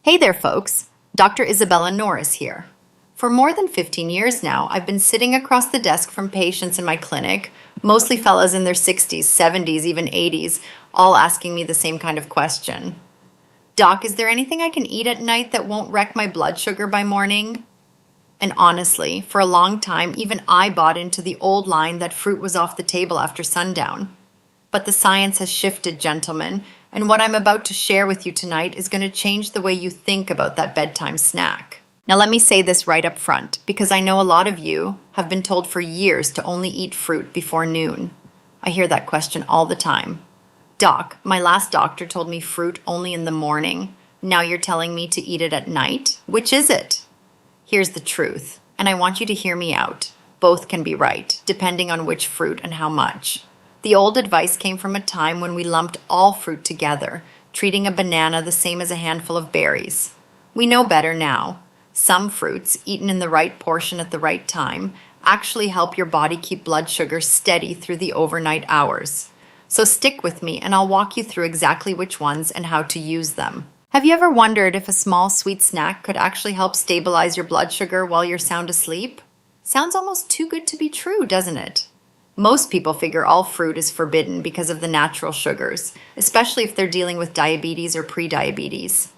Hey there, folks. Dr. Isabella Norris here. For more than 15 years now, I've been sitting across the desk from patients in my clinic, mostly fellas in their 60s, 70s, even 80s, all asking me the same kind of question. Doc, is there anything I can eat at night that won't wreck my blood sugar by morning? And honestly, for a long time, even I bought into the old line that fruit was off the table after sundown. But the science has shifted, gentlemen, and what I'm about to share with you tonight is going to change the way you think about that bedtime snack. Now, let me say this right up front, because I know a lot of you have been told for years to only eat fruit before noon. I hear that question all the time. Doc, my last doctor told me fruit only in the morning. Now you're telling me to eat it at night? Which is it? Here's the truth, and I want you to hear me out. Both can be right, depending on which fruit and how much. The old advice came from a time when we lumped all fruit together, treating a banana the same as a handful of berries. We know better now. Some fruits, eaten in the right portion at the right time, actually help your body keep blood sugar steady through the overnight hours. So stick with me and I'll walk you through exactly which ones and how to use them. Have you ever wondered if a small sweet snack could actually help stabilize your blood sugar while you're sound asleep? Sounds almost too good to be true, doesn't it? Most people figure all fruit is forbidden because of the natural sugars, especially if they're dealing with diabetes or prediabetes.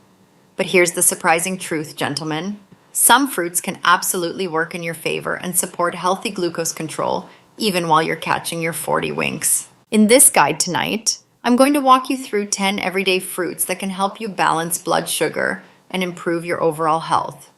But here's the surprising truth, gentlemen. Some fruits can absolutely work in your favor and support healthy glucose control, even while you're catching your 40 winks. In this guide tonight, I'm going to walk you through 10 everyday fruits that can help you balance blood sugar and improve your overall health.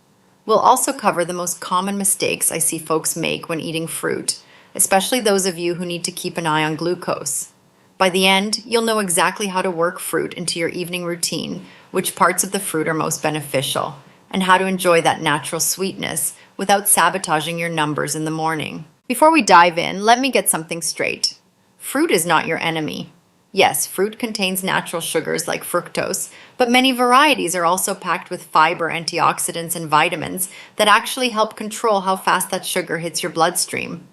We'll also cover the most common mistakes I see folks make when eating fruit, especially those of you who need to keep an eye on glucose. By the end, you'll know exactly how to work fruit into your evening routine, which parts of the fruit are most beneficial, and how to enjoy that natural sweetness without sabotaging your numbers in the morning. Before we dive in, let me get something straight. Fruit is not your enemy. Yes, fruit contains natural sugars like fructose, but many varieties are also packed with fiber, antioxidants, and vitamins that actually help control how fast that sugar hits your bloodstream.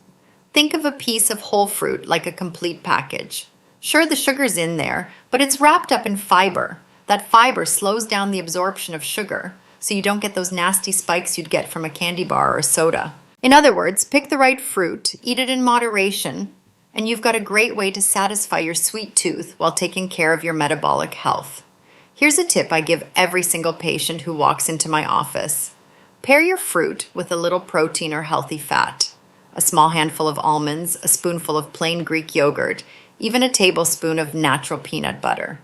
Think of a piece of whole fruit like a complete package. Sure, the sugar's in there, but it's wrapped up in fiber. That fiber slows down the absorption of sugar, so you don't get those nasty spikes you'd get from a candy bar or a soda. In other words, pick the right fruit, eat it in moderation, and you've got a great way to satisfy your sweet tooth while taking care of your metabolic health. Here's a tip I give every single patient who walks into my office. Pair your fruit with a little protein or healthy fat. A small handful of almonds, a spoonful of plain Greek yogurt, even a tablespoon of natural peanut butter.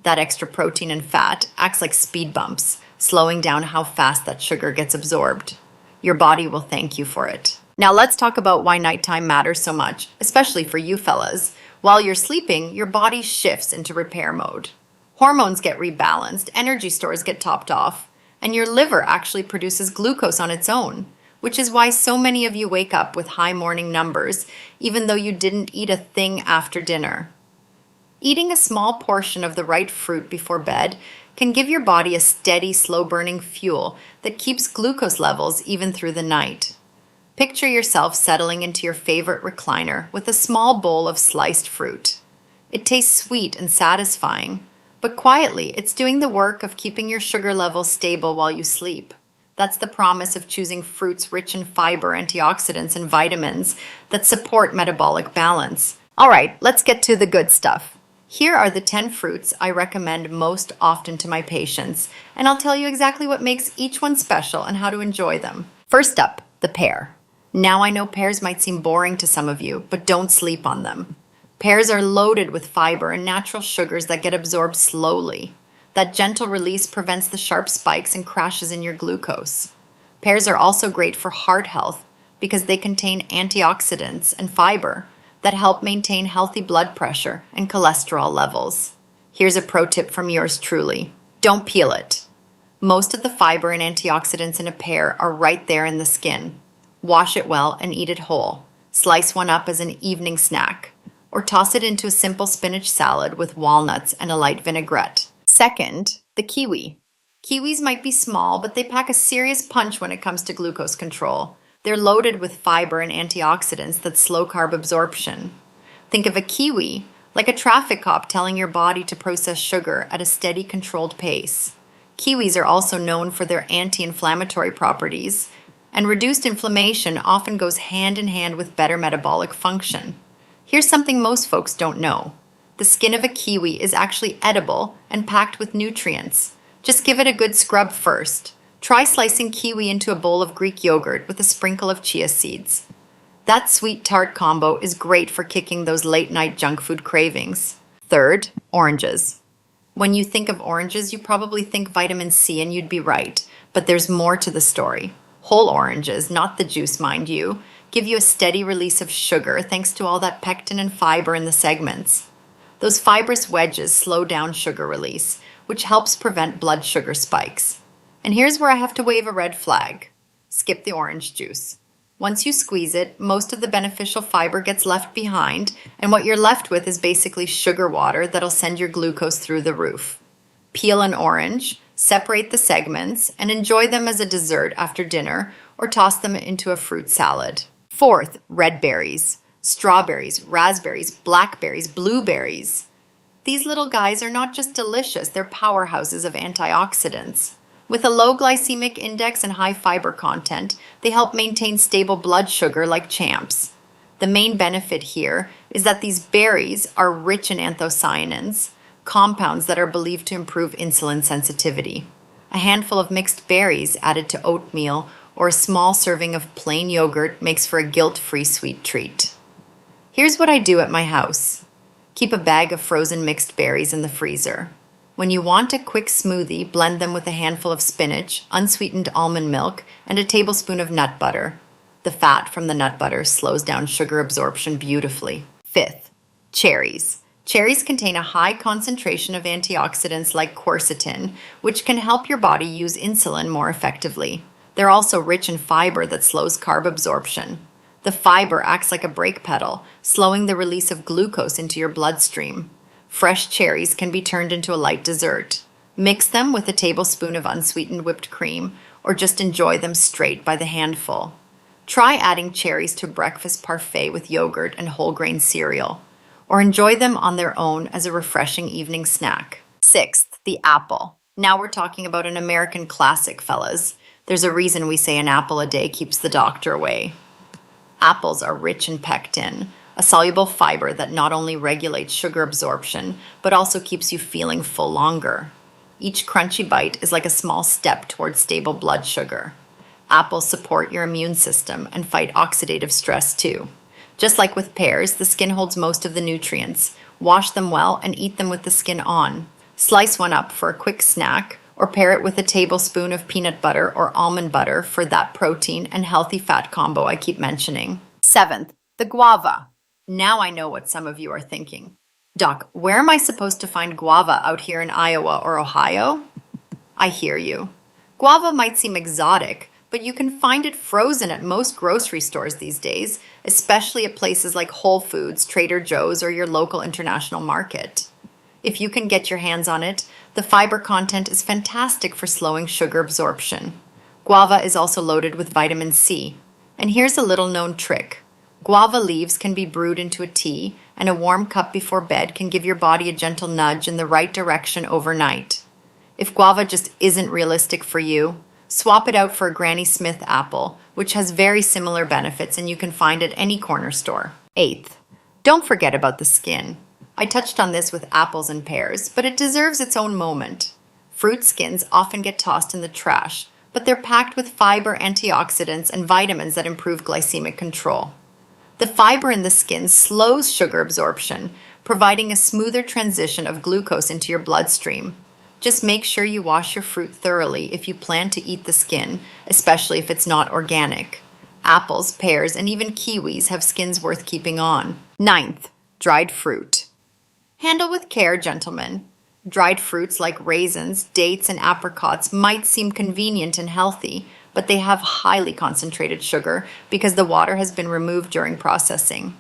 That extra protein and fat acts like speed bumps, slowing down how fast that sugar gets absorbed. Your body will thank you for it. Now let's talk about why nighttime matters so much, especially for you fellas. While you're sleeping, your body shifts into repair mode. Hormones get rebalanced, energy stores get topped off, and your liver actually produces glucose on its own, which is why so many of you wake up with high morning numbers, even though you didn't eat a thing after dinner. Eating a small portion of the right fruit before bed can give your body a steady, slow-burning fuel that keeps glucose levels even through the night. Picture yourself settling into your favorite recliner with a small bowl of sliced fruit. It tastes sweet and satisfying, but quietly it's doing the work of keeping your sugar levels stable while you sleep. That's the promise of choosing fruits rich in fiber, antioxidants, and vitamins that support metabolic balance. All right, let's get to the good stuff. Here are the 10 fruits I recommend most often to my patients, and I'll tell you exactly what makes each one special and how to enjoy them. First up, the pear. Now I know pears might seem boring to some of you, but don't sleep on them. Pears are loaded with fiber and natural sugars that get absorbed slowly. That gentle release prevents the sharp spikes and crashes in your glucose. Pears are also great for heart health because they contain antioxidants and fiber that help maintain healthy blood pressure and cholesterol levels. Here's a pro tip from yours truly. Don't peel it. Most of the fiber and antioxidants in a pear are right there in the skin. Wash it well and eat it whole. Slice one up as an evening snack, or toss it into a simple spinach salad with walnuts and a light vinaigrette. Second, the kiwi. Kiwis might be small, but they pack a serious punch when it comes to glucose control. They're loaded with fiber and antioxidants that slow carb absorption. Think of a kiwi like a traffic cop telling your body to process sugar at a steady, controlled pace. Kiwis are also known for their anti-inflammatory properties, and reduced inflammation often goes hand in hand with better metabolic function. Here's something most folks don't know. The skin of a kiwi is actually edible and packed with nutrients. Just give it a good scrub first. Try slicing kiwi into a bowl of Greek yogurt with a sprinkle of chia seeds. That sweet-tart combo is great for kicking those late-night junk food cravings. Third, oranges. When you think of oranges, you probably think vitamin C, and you'd be right. But there's more to the story. Whole oranges, not the juice mind you, give you a steady release of sugar thanks to all that pectin and fiber in the segments. Those fibrous wedges slow down sugar release, which helps prevent blood sugar spikes. And here's where I have to wave a red flag. Skip the orange juice. Once you squeeze it, most of the beneficial fiber gets left behind, and what you're left with is basically sugar water that'll send your glucose through the roof. Peel an orange, separate the segments, and enjoy them as a dessert after dinner or toss them into a fruit salad. Fourth, red berries. Strawberries, raspberries, blackberries, blueberries. These little guys are not just delicious, they're powerhouses of antioxidants. With a low glycemic index and high fiber content, they help maintain stable blood sugar like champs. The main benefit here is that these berries are rich in anthocyanins, compounds that are believed to improve insulin sensitivity. A handful of mixed berries added to oatmeal or a small serving of plain yogurt makes for a guilt-free sweet treat. Here's what I do at my house. Keep a bag of frozen mixed berries in the freezer. When you want a quick smoothie, blend them with a handful of spinach, unsweetened almond milk, and a tablespoon of nut butter. The fat from the nut butter slows down sugar absorption beautifully. Fifth, cherries. Cherries contain a high concentration of antioxidants like quercetin, which can help your body use insulin more effectively. They're also rich in fiber that slows carb absorption. The fiber acts like a brake pedal, slowing the release of glucose into your bloodstream. Fresh cherries can be turned into a light dessert. Mix them with a tablespoon of unsweetened whipped cream, or just enjoy them straight by the handful. Try adding cherries to a breakfast parfait with yogurt and whole grain cereal, or enjoy them on their own as a refreshing evening snack. Sixth, the apple. Now we're talking about an American classic, fellas. There's a reason we say an apple a day keeps the doctor away. Apples are rich in pectin, a soluble fiber that not only regulates sugar absorption, but also keeps you feeling full longer. Each crunchy bite is like a small step towards stable blood sugar. Apples support your immune system and fight oxidative stress too. Just like with pears, the skin holds most of the nutrients. Wash them well and eat them with the skin on. Slice one up for a quick snack, or pair it with a tablespoon of peanut butter or almond butter for that protein and healthy fat combo I keep mentioning. Seventh, the guava. Now I know what some of you are thinking. Doc, where am I supposed to find guava out here in Iowa or Ohio? I hear you. Guava might seem exotic, but you can find it frozen at most grocery stores these days, especially at places like Whole Foods, Trader Joe's, or your local international market. If you can get your hands on it, the fiber content is fantastic for slowing sugar absorption. Guava is also loaded with vitamin C. And here's a little known trick. Guava leaves can be brewed into a tea, and a warm cup before bed can give your body a gentle nudge in the right direction overnight. If guava just isn't realistic for you, swap it out for a Granny Smith apple, which has very similar benefits and you can find at any corner store. Eighth, don't forget about the skin. I touched on this with apples and pears, but it deserves its own moment. Fruit skins often get tossed in the trash, but they're packed with fiber, antioxidants, and vitamins that improve glycemic control. The fiber in the skin slows sugar absorption, providing a smoother transition of glucose into your bloodstream. Just make sure you wash your fruit thoroughly if you plan to eat the skin, especially if it's not organic. Apples, pears, and even kiwis have skins worth keeping on. Ninth, dried fruit. Handle with care, gentlemen. Dried fruits like raisins, dates, and apricots might seem convenient and healthy, but they have highly concentrated sugar because the water has been removed during processing.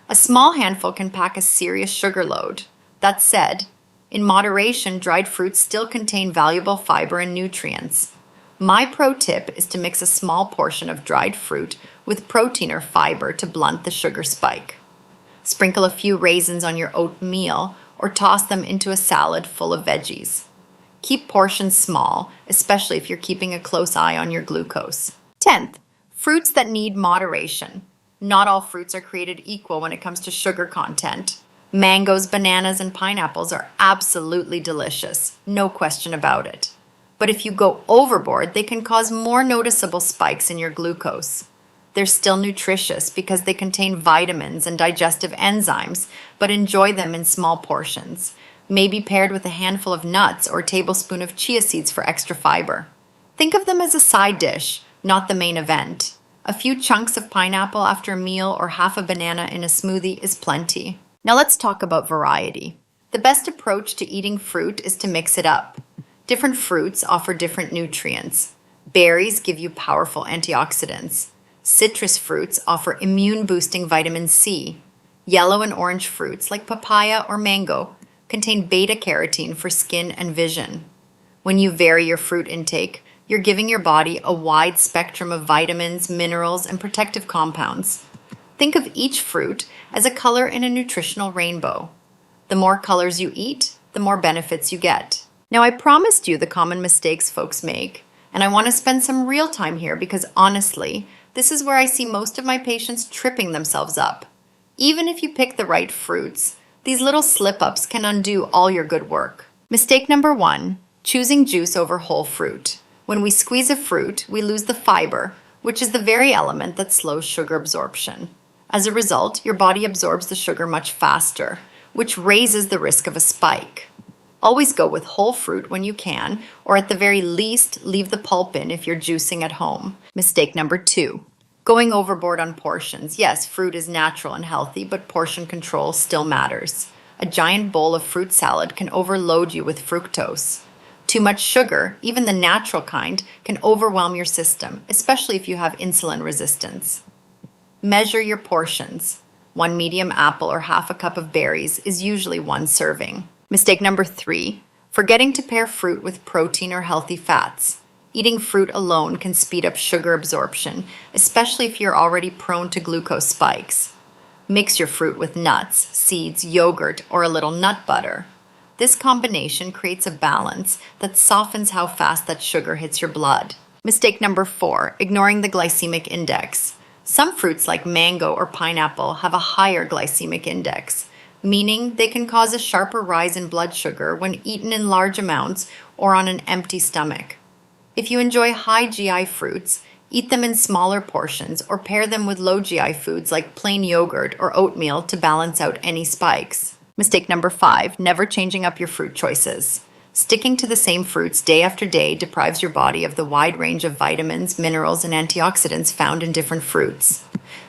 A small handful can pack a serious sugar load. That said, in moderation, dried fruits still contain valuable fiber and nutrients. My pro tip is to mix a small portion of dried fruit with protein or fiber to blunt the sugar spike. Sprinkle a few raisins on your oatmeal or toss them into a salad full of veggies. Keep portions small, especially if you're keeping a close eye on your glucose. 10th, fruits that need moderation. Not all fruits are created equal when it comes to sugar content. Mangoes, bananas, and pineapples are absolutely delicious, no question about it. But if you go overboard, they can cause more noticeable spikes in your glucose. They're still nutritious because they contain vitamins and digestive enzymes, but enjoy them in small portions, maybe paired with a handful of nuts or a tablespoon of chia seeds for extra fiber. Think of them as a side dish, not the main event. A few chunks of pineapple after a meal or half a banana in a smoothie is plenty. Now let's talk about variety. The best approach to eating fruit is to mix it up. Different fruits offer different nutrients. Berries give you powerful antioxidants. Citrus fruits offer immune-boosting vitamin C. Yellow and orange fruits, like papaya or mango, contain beta-carotene for skin and vision. When you vary your fruit intake, you're giving your body a wide spectrum of vitamins, minerals, and protective compounds. Think of each fruit as a color in a nutritional rainbow. The more colors you eat, the more benefits you get. Now, I promised you the common mistakes folks make, and I want to spend some real time here because honestly, this is where I see most of my patients tripping themselves up. Even if you pick the right fruits, these little slip-ups can undo all your good work. Mistake number 1, choosing juice over whole fruit. When we squeeze a fruit, we lose the fiber, which is the very element that slows sugar absorption. As a result, your body absorbs the sugar much faster, which raises the risk of a spike. Always go with whole fruit when you can, or at the very least, leave the pulp in if you're juicing at home. Mistake number 2, going overboard on portions. Yes, fruit is natural and healthy, but portion control still matters. A giant bowl of fruit salad can overload you with fructose. Too much sugar, even the natural kind, can overwhelm your system, especially if you have insulin resistance. Measure your portions. 1 medium apple or half a cup of berries is usually 1 serving. Mistake number 3, forgetting to pair fruit with protein or healthy fats. Eating fruit alone can speed up sugar absorption, especially if you're already prone to glucose spikes. Mix your fruit with nuts, seeds, yogurt, or a little nut butter. This combination creates a balance that softens how fast that sugar hits your blood. Mistake number 4, ignoring the glycemic index. Some fruits like mango or pineapple have a higher glycemic index, meaning they can cause a sharper rise in blood sugar when eaten in large amounts or on an empty stomach. If you enjoy high GI fruits, eat them in smaller portions or pair them with low GI foods like plain yogurt or oatmeal to balance out any spikes. Mistake number 5, never changing up your fruit choices. Sticking to the same fruits day after day deprives your body of the wide range of vitamins, minerals, and antioxidants found in different fruits.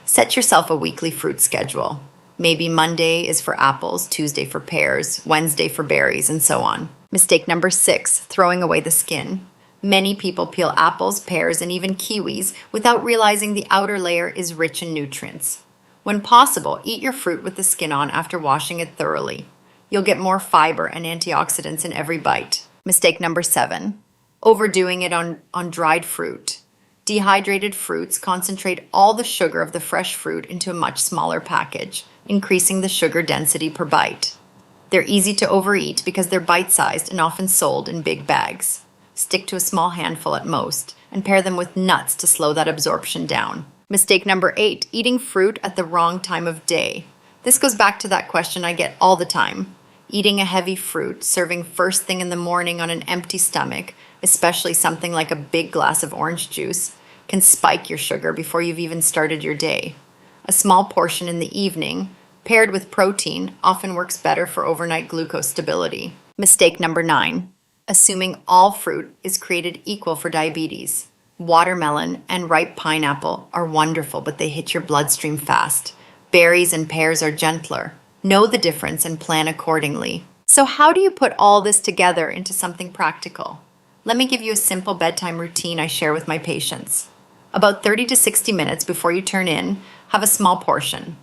Set yourself a weekly fruit schedule. Maybe Monday is for apples, Tuesday for pears, Wednesday for berries, and so on. Mistake number 6, throwing away the skin. Many people peel apples, pears, and even kiwis without realizing the outer layer is rich in nutrients. When possible, eat your fruit with the skin on after washing it thoroughly. You'll get more fiber and antioxidants in every bite. Mistake number 7, overdoing it on dried fruit. Dehydrated fruits concentrate all the sugar of the fresh fruit into a much smaller package, increasing the sugar density per bite. They're easy to overeat because they're bite-sized and often sold in big bags. Stick to a small handful at most, and pair them with nuts to slow that absorption down. Mistake number 8, eating fruit at the wrong time of day. This goes back to that question I get all the time. Eating a heavy fruit, serving first thing in the morning on an empty stomach, especially something like a big glass of orange juice, can spike your sugar before you've even started your day. A small portion in the evening, paired with protein, often works better for overnight glucose stability. Mistake number 9, assuming all fruit is created equal for diabetes. Watermelon and ripe pineapple are wonderful, but they hit your bloodstream fast. Berries and pears are gentler. Know the difference and plan accordingly. So how do you put all this together into something practical? Let me give you a simple bedtime routine I share with my patients. About 30 to 60 minutes before you turn in, have a small portion.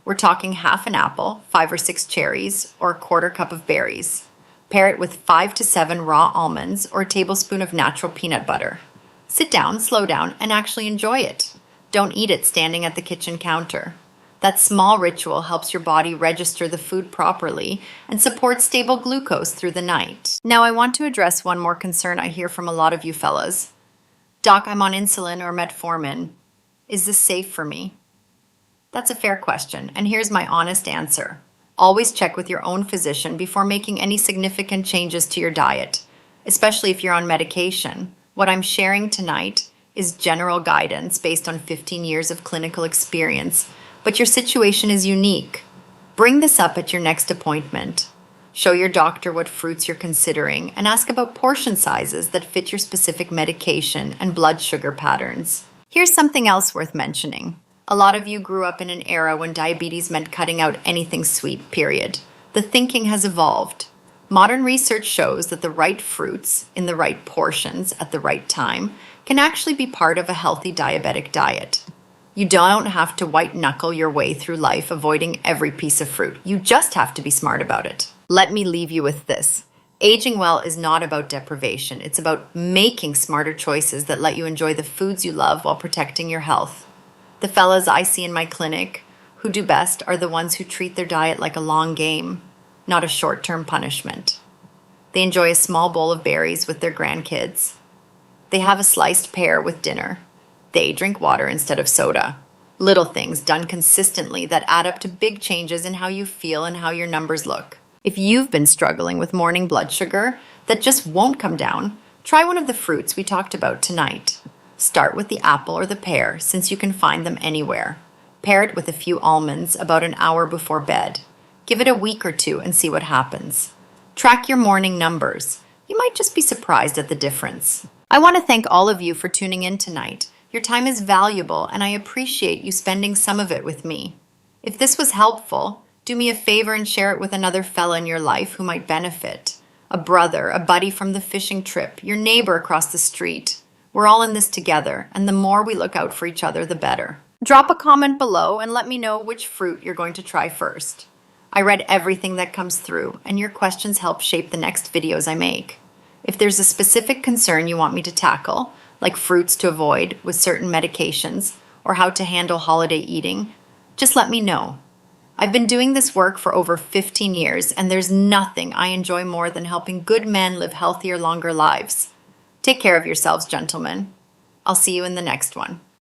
We're talking half an apple, 5 or 6 cherries, or a quarter cup of berries. Pair it with 5 to 7 raw almonds or a tablespoon of natural peanut butter. Sit down, slow down, and actually enjoy it. Don't eat it standing at the kitchen counter. That small ritual helps your body register the food properly and supports stable glucose through the night. Now, I want to address one more concern I hear from a lot of you fellas. Doc, I'm on insulin or metformin. Is this safe for me? That's a fair question, and here's my honest answer. Always check with your own physician before making any significant changes to your diet, especially if you're on medication. What I'm sharing tonight is general guidance based on 15 years of clinical experience, but your situation is unique. Bring this up at your next appointment. Show your doctor what fruits you're considering and ask about portion sizes that fit your specific medication and blood sugar patterns. Here's something else worth mentioning. A lot of you grew up in an era when diabetes meant cutting out anything sweet, period. The thinking has evolved. Modern research shows that the right fruits in the right portions at the right time can actually be part of a healthy diabetic diet. You don't have to white knuckle your way through life avoiding every piece of fruit. You just have to be smart about it. Let me leave you with this. Aging well is not about deprivation. It's about making smarter choices that let you enjoy the foods you love while protecting your health. The fellas I see in my clinic who do best are the ones who treat their diet like a long game, not a short-term punishment. They enjoy a small bowl of berries with their grandkids. They have a sliced pear with dinner. They drink water instead of soda. Little things done consistently that add up to big changes in how you feel and how your numbers look. If you've been struggling with morning blood sugar that just won't come down, try one of the fruits we talked about tonight. Start with the apple or the pear, since you can find them anywhere. Pair it with a few almonds about an hour before bed. Give it a week or two and see what happens. Track your morning numbers. You might just be surprised at the difference. I want to thank all of you for tuning in tonight. Your time is valuable, and I appreciate you spending some of it with me. If this was helpful, do me a favor and share it with another fella in your life who might benefit. A brother, a buddy from the fishing trip, your neighbor across the street. We're all in this together, and the more we look out for each other, the better. Drop a comment below and let me know which fruit you're going to try first. I read everything that comes through, and your questions help shape the next videos I make. If there's a specific concern you want me to tackle, like fruits to avoid with certain medications, or how to handle holiday eating, just let me know. I've been doing this work for over 15 years, and there's nothing I enjoy more than helping good men live healthier, longer lives. Take care of yourselves, gentlemen. I'll see you in the next one.